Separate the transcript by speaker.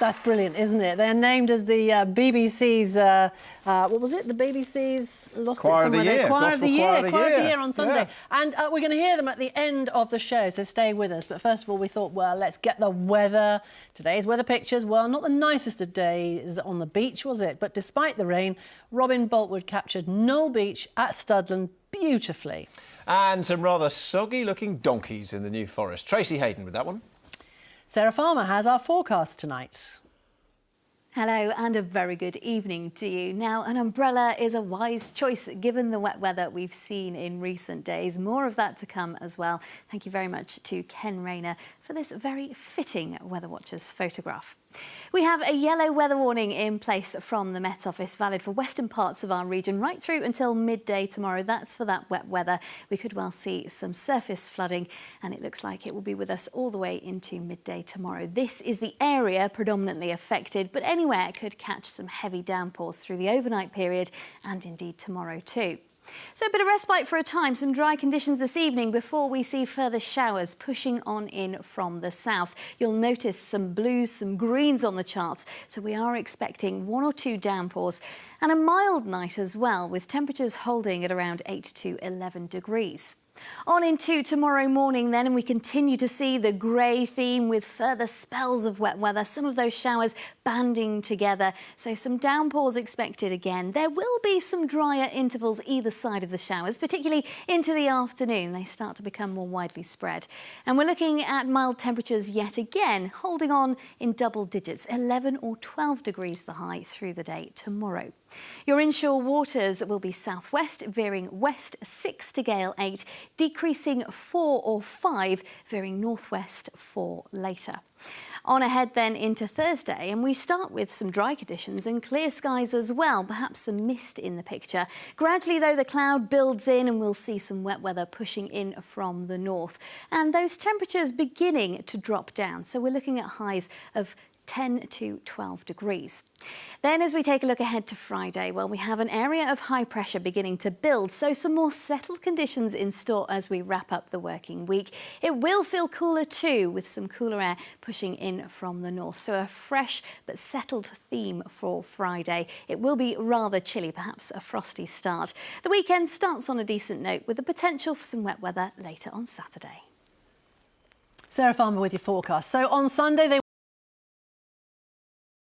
Speaker 1: That's brilliant, isn't it? They're named as the BBC's, what was it? The BBC's lost
Speaker 2: Choir
Speaker 1: it somewhere.
Speaker 2: of the Year.
Speaker 1: Choir of the Year. Choir of the Year on Sunday.
Speaker 2: Yeah.
Speaker 1: And we're going to hear them at the end of the show, so stay with us. But first of all, we thought, well, let's get the weather. Today's weather pictures, well, not the nicest of days on the beach, was it? But despite the rain, Robin Boltwood captured Knoll Beach at Studland beautifully.
Speaker 2: And some rather soggy-looking donkeys in the New Forest. Tracy Hayden with that one.
Speaker 1: Sarah Farmer has our forecast tonight.
Speaker 3: Hello and a very good evening to you. Now, an umbrella is a wise choice given the wet weather we've seen in recent days. More of that to come as well. Thank you very much to Ken Rayner for this very fitting Weather Watchers photograph. We have a yellow weather warning in place from the Met Office, valid for western parts of our region right through until midday tomorrow. That's for that wet weather. We could well see some surface flooding, and it looks like it will be with us all the way into midday tomorrow. This is the area predominantly affected, but anywhere could catch some heavy downpours through the overnight period and indeed tomorrow too. So a bit of respite for a time, some dry conditions this evening before we see further showers pushing on in from the south. You'll notice some blues, some greens on the charts, so we are expecting 1 or 2 downpours and a mild night as well, with temperatures holding at around 8 to 11 degrees. On into tomorrow morning then, and we continue to see the grey theme with further spells of wet weather, some of those showers banding together, so some downpours expected again. There will be some drier intervals either side of the showers, particularly into the afternoon. They start to become more widely spread. And we're looking at mild temperatures yet again, holding on in double digits, 11 or 12 degrees the high through the day tomorrow. Your inshore waters will be southwest, veering west 6 to gale 8, decreasing 4 or 5, veering northwest 4 later. On ahead then into Thursday, and we start with some dry conditions and clear skies as well, perhaps some mist in the picture. Gradually though, the cloud builds in and we'll see some wet weather pushing in from the north, and those temperatures beginning to drop down, so we're looking at highs of 10 to 12 degrees. Then as we take a look ahead to Friday, well, we have an area of high pressure beginning to build, so some more settled conditions in store as we wrap up the working week. It will feel cooler too, with some cooler air pushing in from the north, so a fresh but settled theme for Friday. It will be rather chilly, perhaps a frosty start. The weekend starts on a decent note with the potential for some wet weather later on Saturday.
Speaker 1: Sarah Farmer with your forecast. So on Sunday, they